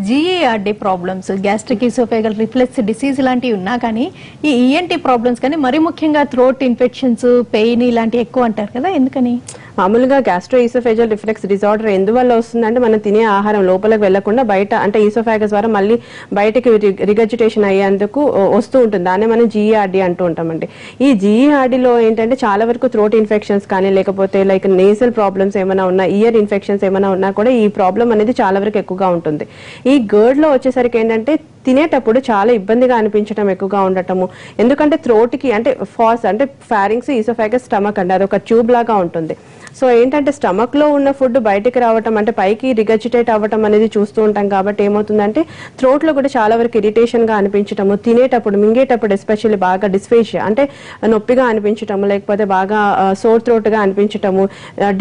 జీఏఆర్డీ ప్రాబ్లమ్స్, గ్యాస్ట్రిక్ ఈసోఫేగల్ రిఫ్లెక్స్ డిసీజ్ లాంటివి ఉన్నా కానీ ఈ ఈఎన్టీ ప్రాబ్లమ్స్ కానీ మరీ ముఖ్యంగా థ్రోట్ ఇన్ఫెక్షన్స్, పెయిన్ ఇలాంటివి ఎక్కువ అంటారు కదా, ఎందుకని? మామూలుగా గ్యాస్ట్రో ఈసోఫేజల్ రిఫ్లెక్స్ డిజార్డర్ ఎందువల్ల వస్తుందంటే మనం తినే ఆహారం లోపలికి వెళ్లకుండా బయట అంటే ఈసోఫాగస్ ద్వారా మళ్ళీ బయటకి రిగజిటేషన్ అయ్యేందుకు వస్తూ ఉంటుంది. దాన్ని మనం జీఈఆర్డీ అంటూ ఉంటామండి. ఈ జీఈఆర్డీలో ఏంటంటే చాలా వరకు థ్రోట్ ఇన్ఫెక్షన్స్ కానీ లేకపోతే లైక్ నేసల్ ప్రాబ్లమ్స్ ఏమైనా ఉన్నా, ఇయర్ ఇన్ఫెక్షన్స్ ఏమైనా ఉన్నా కూడా ఈ ప్రాబ్లం అనేది చాలా వరకు ఎక్కువగా ఉంటుంది. ఈ గర్డ్ లో వచ్చేసరికి ఏంటంటే తినేటప్పుడు చాలా ఇబ్బందిగా అనిపించడం ఎక్కువగా ఉండటము. ఎందుకంటే థ్రోట్ కి అంటే ఫాస్ అంటే ఫారింగ్స్, ఈసోఫాగస్, స్టమక్ అండి, అది ఒక ట్యూబ్ లాగా ఉంటుంది. సో ఏంటంటే స్టమక్ లో ఉన్న ఫుడ్ బయటికి రావటం అంటే పైకి రిగజిటేట్ అవ్వటం అనేది చూస్తూ ఉంటాం. కాబట్టి ఏమవుతుందంటే థ్రోట్ లో కూడా చాలా వరకు ఇరిటేషన్ గా అనిపించటము, తినేటప్పుడు మింగేటప్పుడు ఎస్పెషల్లీ బాగా డిస్ఫేషియా అంటే నొప్పిగా అనిపించటము, లేకపోతే బాగా సోర్ థ్రోట్ గా అనిపించటము,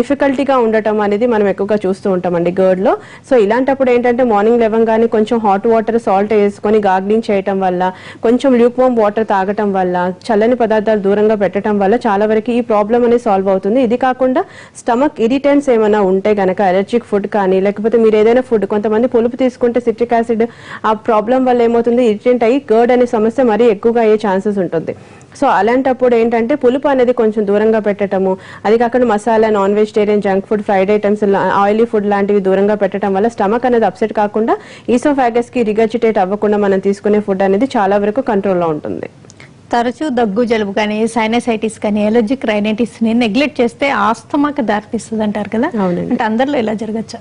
డిఫికల్టీగా ఉండటం అనేది మనం ఎక్కువగా చూస్తూ ఉంటామండి గర్డ్ లో. సో ఇలాంటప్పుడు ఏంటంటే మార్నింగ్ లేవగానే కొంచెం హాట్ వాటర్ సాల్ట్ వేసుకొని గార్గ్లింగ్ చేయటం వల్ల, కొంచెం ల్యూక్ వామ్ వాటర్ తాగటం వల్ల, చల్లని పదార్థాలు దూరంగా పెట్టడం వల్ల చాలా వరకు ఈ ప్రాబ్లం అనేది సాల్వ్ అవుతుంది. ఇది కాకుండా స్టమక్ ఇరిటెంట్స్ ఏమైనా ఉంటే గనక అలర్జిక్ ఫుడ్ కానీ లేకపోతే మీరు ఏదైనా ఫుడ్, కొంతమంది పులుపు తీసుకుంటే సిట్రిక్ యాసిడ్ ఆ ప్రాబ్లం వల్ల ఏమవుతుంది ఇరిటెంట్ అయ్యి గర్డ్ అనే సమస్య మరీ ఎక్కువగా అయ్యే ఛాన్సెస్ ఉంటుంది. సో అలాంటప్పుడు ఏంటంటే పులుపు అనేది కొంచెం దూరంగా పెట్టడము, అది కాకుండా masala, non vegetarian, junk food, fried items, oily food లాంటివి దూరంగా పెట్టడం వల్ల స్టమక్ అనేది అప్సెట్ కాకుండా ఈసోఫాగస్ కి రిగజిటేట్ అవ్వకుండా మనం తీసుకునే ఫుడ్ అనేది చాలా వరకు కంట్రోల్లో ఉంటుంది. తరచూ దగ్గు, జలుబు కానీ, సైనసైటిస్ కానీ, ఎలర్జిక్ రైనైటిస్ ని నెగ్లెక్ట్ చేస్తే ఆస్తమాకి దారితీస్తుంది అంటారు కదా, అంటే అందరిలో ఇలా జరగచ్చా?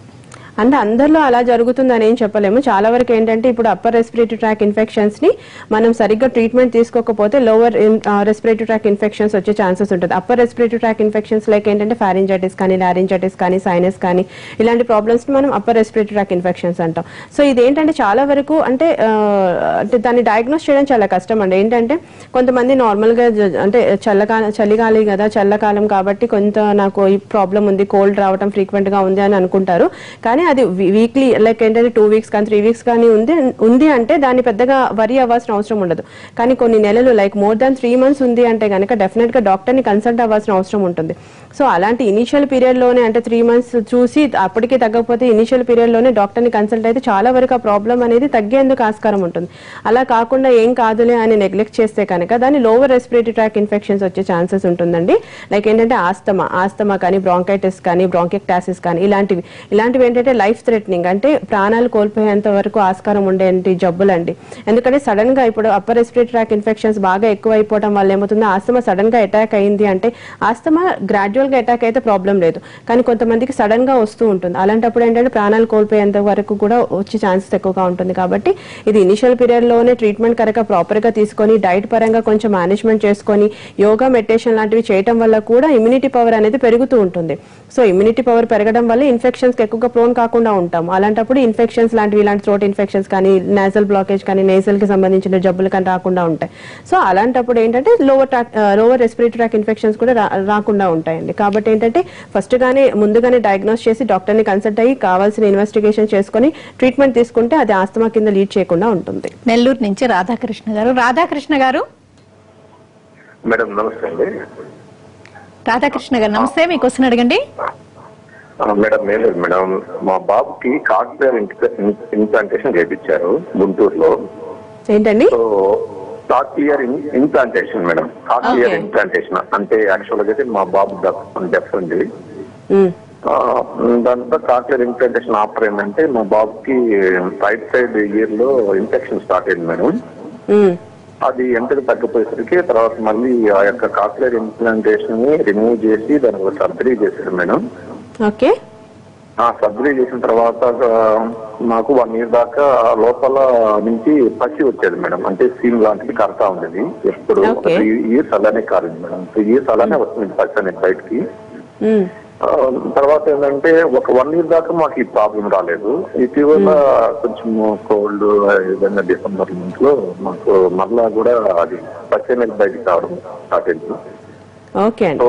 అంటే అందరిలో అలా జరుగుతుందని ఏం చెప్పలేము. చాలా వరకు ఏంటంటే ఇప్పుడు అప్పర్ రెస్పిరేటరీ ట్రాక్ ఇన్ఫెక్షన్స్ ని మనం సరిగ్గా ట్రీట్మెంట్ తీసుకోకపోతే లోవర్ రెస్పిరేటరీ ట్రాక్ ఇన్ఫెక్షన్స్ వచ్చే ఛాన్సెస్ ఉంటుంది. Upper respiratory tract infections like ఏంటంటే ఫారింజైటిస్ కానీ, లారింజైటిస్ కానీ, సైనస్ కానీ ఇలాంటి ప్రాబ్లమ్స్ ని మనం అప్పర్ రెస్పిరేటరీ ట్రాక్ ఇన్ఫెక్షన్స్ అంటాం. సో ఇదేంటంటే చాలా వరకు అంటే దాన్ని డయాగ్నోస్ చేయడం చాలా కష్టం అండి. ఏంటంటే కొంతమంది నార్మల్ గా అంటే చలిగాలి కదా, చల్లకాలం కాబట్టి కొంత నాకు ఈ ప్రాబ్లం ఉంది, కోల్డ్ రావడం ఫ్రీక్వెంట్ గా ఉంది అని అనుకుంటారు. కానీ అది వీక్లీ లైక్ ఏంటంటే 2 weeks కానీ 3 weeks కానీ ఉంది అంటే దాన్ని పెద్దగా వరి అవ్వాల్సిన అవసరం ఉండదు. కానీ కొన్ని నెలలు లైక్ మోర్ దాన్ 3 months ఉంది అంటే కనుక డెఫినెట్ గా డాక్టర్ ని కన్సల్ట్ అవ్వాల్సిన అవసరం ఉంటుంది. సో అలాంటి ఇనిషియల్ పీరియడ్ లోనే అంటే 3 months చూసి అప్పటికే తగ్గకపోతే ఇనిషియల్ పీరియడ్ లోనే డాక్టర్ ని కన్సల్ట్ అయితే చాలా వరకు ఆ ప్రాబ్లం అనేది తగ్గేందుకు ఆస్కారం ఉంటుంది. అలా కాకుండా ఏం కాదులే అని నెగ్లెక్ట్ చేస్తే కనుక దాని లోవర్ రెస్పిరేటరీ ట్రాక్ ఇన్ఫెక్షన్స్ వచ్చే ఛాన్సెస్ ఉంటుందండి. లైక్ ఏంటంటే ఆస్తమా కానీ, బ్రాంకైటిస్ కానీ, బ్రాంకిక్టాసిస్ కానీ ఇలాంటివి ఏంటంటే లైఫ్ థ్రెటనింగ్, అంటే ప్రాణాలు కోల్పోయేంత వరకు ఆస్కారం ఉండేంటి జబ్బులండి. ఎందుకంటే సడన్ గా ఇప్పుడు అప్పర్ రెస్పిరేటరీ ట్రాక్ ఇన్ఫెక్షన్స్ బాగా ఎక్కువ అయిపోవడం వల్ల ఏమవుతుంది, ఆస్తమా సడన్ గా అటాక్ అయింది అంటే, ఆస్తమా గ్రాడ్యువల్ గా అటాక్ అయితే ప్రాబ్లం లేదు, కానీ కొంతమందికి సడన్ గా వస్తూ ఉంటుంది. అలాంటప్పుడు ఏంటంటే ప్రాణాలు కోల్పోయేంత వరకు కూడా వచ్చే ఛాన్సెస్ ఎక్కువగా ఉంటుంది. కాబట్టి ఇది ఇనిషియల్ పీరియడ్ లోనే ట్రీట్మెంట్ కనుక ప్రాపర్ గా తీసుకొని డైట్ పరంగా కొంచెం మేనేజ్మెంట్ చేసుకొని యోగా మెడిటేషన్ లాంటివి చేయడం వల్ల కూడా ఇమ్యూనిటీ పవర్ అనేది పెరుగుతూ ఉంటుంది. సో ఇమ్యూనిటీ పవర్ పెరగడం వల్ల ఇన్ఫెక్షన్స్ కి ఎక్కువగా ప్రోన్ కాకుండా ఉంటాం. అలాంటప్పుడు ఇన్ఫెక్షన్స్ లాంటివి, ఇలాంటి థ్రోట్ ఇన్ఫెక్షన్స్ కానీ, నేజల్ బ్లాకేజ్ కానీ, నేజల్ కి సంబంధించిన జబ్బులు కానీ రాకుండా ఉంటాయి. సో అలాంటప్పుడు ఏంటంటే లోవర్ రెస్పిరేటరీ ట్రాక్ ఇన్ఫెక్షన్స్ కూడా రాకుండా ఉంటాయండి. కాబట్టి ఏంటంటే ముందుగానే డయాగ్నోస్ చేసి డాక్టర్ ని కన్సల్ట్ అయ్యి కావాల్సిన ఇన్వెస్టిగేషన్ చేసుకుని ట్రీట్మెంట్ తీసుకుంటే అది ఆస్తమా కింద లీడ్ చేయకుండా ఉంటుంది. నెల్లూరు నుంచి రాధాకృష్ణ గారు మేడం నమస్తే అండి. రాధాకృష్ణ గారు నమస్తే, మీ క్వశ్చన్ అడగండి. మేడం మేడం మా బాబుకి కాక్లియర్ ఇంప్లాంటేషన్ చేయించారు గుంటూరులో. ఏంటండి? Cochlear implantation madam. Cochlear implantation అంటే యాక్చువల్ గా అయితే మా బాబు డెఫ్ ఉంది. దాంతో కాక్లియర్ ఇంప్లాంటేషన్ ఆఫర్ ఏంటంటే మా బాబుకి రైట్ సైడ్ ఇయర్ లో ఇన్ఫెక్షన్ స్టార్ట్ అయింది మేడం. అది ఎంతకు తగ్గిపోయేసరికి తర్వాత మళ్ళీ ఆ యొక్క కాక్లియర్ ఇంప్లాంటేషన్ ని రిమూవ్ చేసి దానికి సర్జరీ చేశారు మేడం. ఓకే. ఆ సర్జరీ చేసిన తర్వాత నాకు 1 year దాకా లోపల నుంచి పసి వచ్చేది మేడం. అంటే సీమ్ లాంటిది కడతా ఉండేది ఎప్పుడు. 3 years అలానే కాలేదు మేడం. 3 years అలానే వస్తుంది పసి అనేది బయటికి. తర్వాత ఏంటంటే ఒక 1 year దాకా మాకు ఈ ప్రాబ్లం రాలేదు. ఇటీవల కొంచెం కోల్డ్ విధంగా డిసెంబర్ మంత్ లో మాకు మళ్ళా కూడా అది పసి అనేది బయటికి రావడం స్టార్ట్ అయింది. సో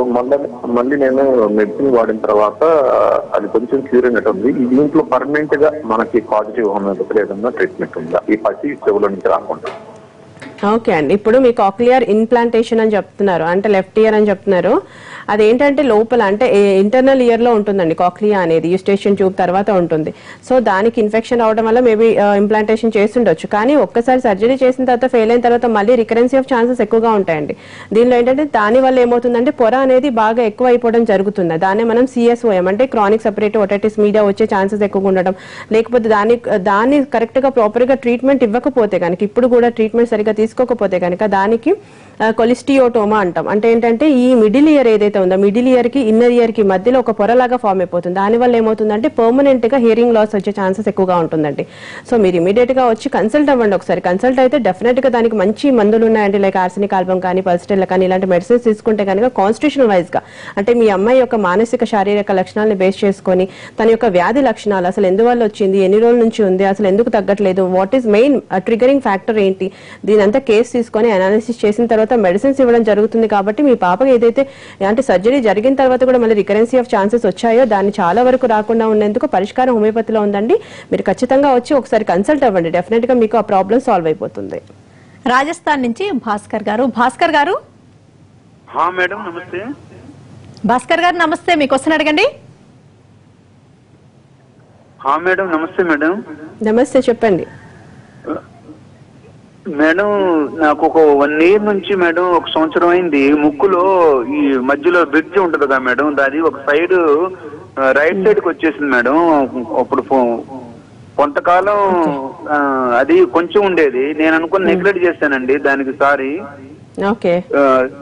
మళ్ళీ నేను మెడిసిన్ వాడిన తర్వాత అది కొంచెం క్యూర్ అయినట్టుంది. ఈ దీంట్లో పర్మనెంట్ గా మనకి పాజిటివ్ హోమియోపతి ఏదన్నా ట్రీట్మెంట్ ఉందా ఈ పసి చెవుల నుంచి రాకుండా? ఓకే అండి, ఇప్పుడు మీ కాక్లియర్ ఇంప్లాంటేషన్ అని చెప్తున్నారు, అంటే లెఫ్ట్ ఇయర్ అని చెప్తున్నారు. అదేంటంటే లోపల అంటే ఇంటర్నల్ ఇయర్ లో ఉంటుందండి కాక్లియా అనేది, యూస్టేషన్ ట్యూబ్ తర్వాత ఉంటుంది. సో దానికి ఇన్ఫెక్షన్ అవడం వల్ల మేబీ ఇంప్లాంటేషన్ చేస్తుండొచ్చు. కానీ ఒక్కసారి సర్జరీ చేసిన తర్వాత ఫెయిల్ అయిన తర్వాత మళ్ళీ రికరెన్సీ ఆఫ్ ఛాన్సెస్ ఎక్కువగా ఉంటాయండి. దీనిలో ఏంటంటే దాని వల్ల ఏమవుతుందంటే పొర అనేది బాగా ఎక్కువ అయిపోవడం జరుగుతుంది. దాన్ని మనం CSOM అంటే క్రానిక్ సెపరేటివ్ ఓటైటిస్ మీడియా వచ్చే ఛాన్సెస్ ఎక్కువగా ఉండడం, లేకపోతే దాన్ని కరెక్ట్ గా ప్రాపర్ గా ట్రీట్మెంట్ ఇవ్వకపోతే కనుక, ఇప్పుడు కూడా ట్రీట్మెంట్ సరిగా తీసుకోకపోతే కనుక దానికి కొలిస్టియోటోమా అంటాం. అంటే ఏంటంటే ఈ మిడిల్ ఇయర్ ఏదైతే ఉందో, మిడిల్ ఇయర్ కి ఇన్నర్ ఇయర్ కి మధ్యలో ఒక పొరలాగా ఫామ్ అయిపోతుంది. దానివల్ల ఏమవుతుందంటే పర్మనెంట్ గా హియరింగ్ లాస్ వచ్చే ఛాన్సెస్ ఎక్కువగా ఉంటుందండి. సో మీరు ఇమీడియట్ గా వచ్చి కన్సల్ట్ అవ్వండి ఒకసారి. కన్సల్ట్ అయితే డెఫినెట్ గా దానికి మంచి మందులు ఉన్నాయండి, లైక్ ఆర్సెనిక్ ఆల్బమ్ కానీ, పల్స్టెల్ కానీ, ఇలాంటి మెడిసిన్స్ తీసుకుంటే కనుక కాన్స్టిట్యూషనల్ వైజ్ గా, అంటే మీ అమ్మాయి యొక్క మానసిక శారీరక లక్షణాలను బేస్ చేసుకొని తన యొక్క వ్యాధి లక్షణాలు అసలు ఎందువల్ల వచ్చింది, ఎన్ని రోజుల నుంచి ఉంది, అసలు ఎందుకు తగ్గట్లేదు, what is main triggering factor ఏంటి, దీని అంతా కేసు తీసుకొని అనాలిసిస్ చేసిన తర్వాత మెడిసిన్స్ ఇవ్వడం జరుగుతుంది. కాబట్టి మీ పాపకి ఏదైతే అంటే సర్జరీ జరిగిన తర్వాత కూడా మళ్ళీ రికరెన్సీ ఆఫ్ ఛాన్సెస్ వచ్చాయో దాన్ని చాలా వరకు రాకుండా ఉండేందుకు పరిష్కారం హోమియోపతిలో ఉందండి. మీరు ఖచ్చితంగా వచ్చి ఒకసారి కన్సల్ట్ అవ్వండి, డెఫినెట్ గా మీకు ఆ ప్రాబ్లం సాల్వ్ అయిపోతుంది. రాజస్థాన్ నుంచి భాస్కర్ గారు మేడం నమస్తే. భాస్కర్ గారు నమస్తే, మీ క్వశ్చన్ అడగండి. మేడం నమస్తే. మేడం నమస్తే, చెప్పండి. మేడం నాకు ఒక 1 year నుంచి మేడం, 1 సంవత్సరం అయింది, ముక్కులో ఈ మధ్యలో బ్రిడ్జ్ ఉంటది కదా మేడం, దాని ఒక సైడ్ రైట్ సైడ్ కి వచ్చేసింది మేడం. అప్పుడు కొంతకాలం అది కొంచెం ఉండేది, నేను అనుకున్న నెగ్లెక్ట్ చేశానండి, దానికి సారీ.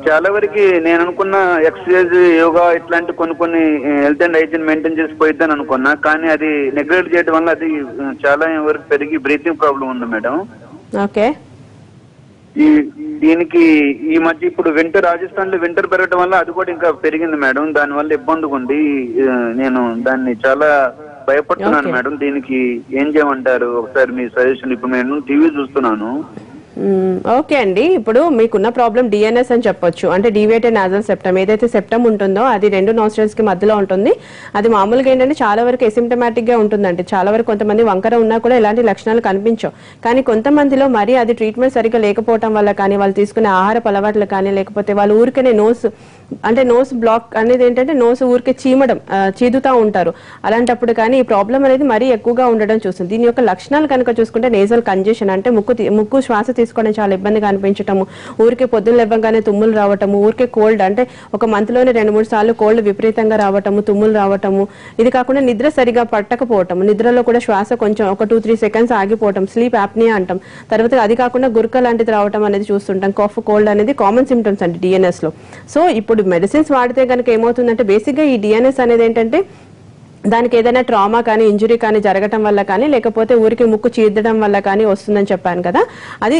చాలా వరకు నేను అనుకున్న ఎక్సర్సైజ్, యోగా ఇట్లాంటి కొన్ని హెల్త్ అండ్ హైజీన్ మెయింటైన్ చేసి పోయిద్దని అనుకున్నా, కానీ అది నెగ్లెక్ట్ చేయడం వల్ల అది చాలా వరకు పెరిగి బ్రీతింగ్ ప్రాబ్లం ఉంది మేడం. దీనికి ఈ మధ్య ఇప్పుడు రాజస్థాన్ లో వింటర్ పెరగడం వల్ల అది కూడా ఇంకా పెరిగింది మేడం. దాని వల్ల ఇబ్బందిగా ఉంది, నేను దాన్ని చాలా భయపడుతున్నాను మేడం. దీనికి ఏం చేయమంటారు ఒకసారి మీ సజెషన్? ఇప్పుడు నేను టీవీ చూస్తున్నాను. ఓకే అండి, ఇప్పుడు మీకున్న ప్రాబ్లం డిఎన్ఎస్ అని చెప్పొచ్చు, అంటే డీవియేటెడ్ నాజల్ సెప్టమ్. ఏదైతే సెప్టమ్ ఉంటుందో అది 2 nostrils కి మధ్యలో ఉంటుంది. అది మామూలుగా ఏంటంటే చాలా వరకు ఎసిమ్టమాటిక్ గా ఉంటుందండి. చాలా వరకు కొంతమంది వంకర ఉన్నా కూడా ఎలాంటి లక్షణాలు కనిపించవు. కానీ కొంతమందిలో మరి అది ట్రీట్మెంట్ సరిగ్గా లేకపోవడం వల్ల కానీ, వాళ్ళు తీసుకునే ఆహారపు అలవాట్లు కానీ, లేకపోతే వాళ్ళు ఊరికనే అంటే నోస్ బ్లాక్ అనేది ఏంటంటే నోస్ ఊరికే చీదుతా ఉంటారు. అలాంటప్పుడు కానీ ఈ ప్రాబ్లం అనేది మరీ ఎక్కువగా ఉండడం చూస్తుంది. దీని యొక్క లక్షణాలు కనుక చూసుకుంటే నేజల్ కంజెషన్ అంటే ముక్కు శ్వాస తీసుకోవడం చాలా ఇబ్బందిగా అనిపించటము, ఊరికే పొద్దున్న లేవగానే తుమ్ములు రావటము, ఊరికే కోల్డ్ అంటే ఒక మంత్ లోనే 2-3 సార్లు కోల్డ్ విపరీతంగా రావటము, తుమ్ములు రావటము. ఇది కాకుండా నిద్ర సరిగా పట్టకపోవటం, నిద్రలో కూడా శ్వాస కొంచెం ఒక 2-3 సెకండ్స్ ఆగిపోవటం, స్లీప్ యాప్నియా అంటాం. తర్వాత అది కాకుండా గురక లాంటిది రావటం అనేది చూస్తుంటాం. కాఫ్ కోల్డ్ అనేది కామన్ సిమ్టమ్స్ అండి డిఎన్ఎస్ లో. సో ఇప్పుడు మెడిసిన్స్ వాడితే కనుక ఏమవుతుందంటే బేసిక్ గా ఈ డిఎన్ఎస్ అనేది ఏంటంటే దానికి ఏదైనా ట్రామా కానీ ఇంజురీ కానీ జరగటం వల్ల కానీ లేకపోతే ఊరికి ముక్కు చీదడం వల్ల కానీ వస్తుందని చెప్పాను కదా. అది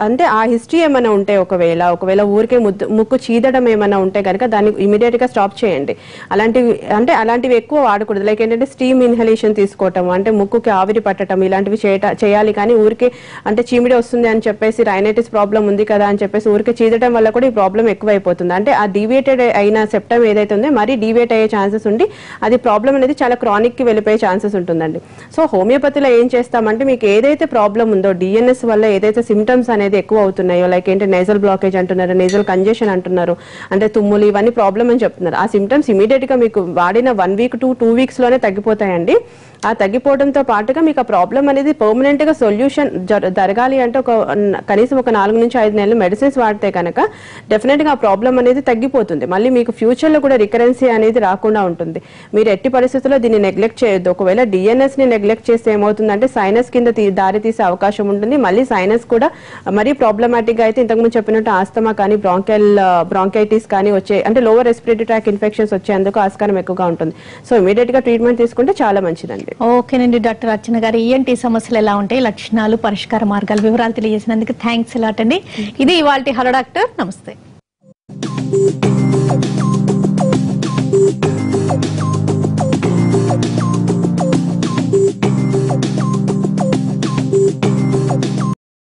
అంటే ఆ హిస్టరీ ఏమైనా ఉంటే ఒకవేళ ఊరికే ముక్కు చీదడం ఏమైనా ఉంటే కనుక దాన్ని ఇమీడియట్ గా స్టాప్ చేయండి. అలాంటివి ఎక్కువ వాడకూడదు. లైక్ ఏంటంటే స్టీమ్ ఇన్హలేషన్ తీసుకోవటం, అంటే ముక్కుకి ఆవిరి పట్టడం, ఇలాంటివి చేయాలి. కానీ ఊరికే అంటే చీమిడి వస్తుంది అని చెప్పేసి రైనైటిస్ ప్రాబ్లం ఉంది కదా అని చెప్పేసి ఊరికే చీదడం వల్ల కూడా ఈ ప్రాబ్లం ఎక్కువైపోతుంది. అంటే ఆ డీవియేటెడ్ అయిన సెప్టమ్ ఏదైతే ఉందో మరీ డీవియేట్ అయ్యే ఛాన్సెస్ ఉండి అది ప్రాబ్లం అనేది చాలా క్రానిక్ కి వెళ్ళిపోయే ఛాన్సెస్ ఉంటుందండి. సో హోమియోపతిలో ఏం చేస్తామంటే మీకు ఏదైతే ప్రాబ్లం ఉందో డిఎన్ఎస్ వల్ల ఏదైతే సిమ్టమ్స్ అనేది ఎక్కువ అవుతున్నాయో, లైక్ ఏంటి నేజల్ బ్లాకేజ్ అంటున్నారు, నేజల్ కంజెషన్ అంటున్నారు, అంటే తుమ్ములు, ఇవన్నీ ప్రాబ్లం అని చెప్తున్నారు. ఆ సిమ్టమ్స్ ఇమీడియట్ గా మీకు వాడిన 1 వీక్ to 2 వీక్స్ లోనే తగ్గిపోతాయండి. ఆ తగ్గిపోవడంతో పాటుగా మీకు ఆ ప్రాబ్లం అనేది పర్మనెంట్ గా సొల్యూషన్ జరగాలి అంటే కనీసం ఒక 4 నుంచి 5 నెలలు మెడిసిన్స్ వాడితే కనుక డెఫినెట్ గా ఆ ప్రాబ్లం అనేది తగ్గిపోతుంది. మళ్ళీ మీకు ఫ్యూచర్ లో కూడా రికరెన్సీ అనేది రాకుండా ఉంటుంది. మీరు ఎట్టి పరిస్థితుల్లో దీన్ని నెగ్లెక్ట్ చేయొద్దు. ఒకవేళ డిఎన్ఎస్ ని నెగ్లెక్ట్ చేస్తే ఏమవుతుందంటే సైనస్ కింద దారి తీసే అవకాశం ఉంటుంది. మళ్ళీ సైనస్ కూడా మరీ ప్రాబ్లమాటిక్ గా అయితే ఇంతకుముందు చెప్పినట్టు ఆస్తమా కానీ బ్రాంకైటిస్ కానీ వచ్చే అంటే లోవర్ రెస్పిరేటరీ ట్రాక్ ఇన్ఫెక్షన్స్ వచ్చేందుకు ఆస్కారం ఎక్కువగా ఉంటుంది. సో ఇమీడియట్ గా ట్రీట్మెంట్ తీసుకుంటే చాలా మంచిదండి. ఓకేనండి డాక్టర్ అర్చన గారు, ఈఎన్టీ సమస్యలు ఎలా ఉంటాయి, లక్షణాలు, పరిష్కార మార్గాలు, వివరాలు తెలియజేసినందుకు థ్యాంక్స్ అలాట్ అండి. ఇది ఇవాల్టి హలో డాక్టర్. నమస్తే.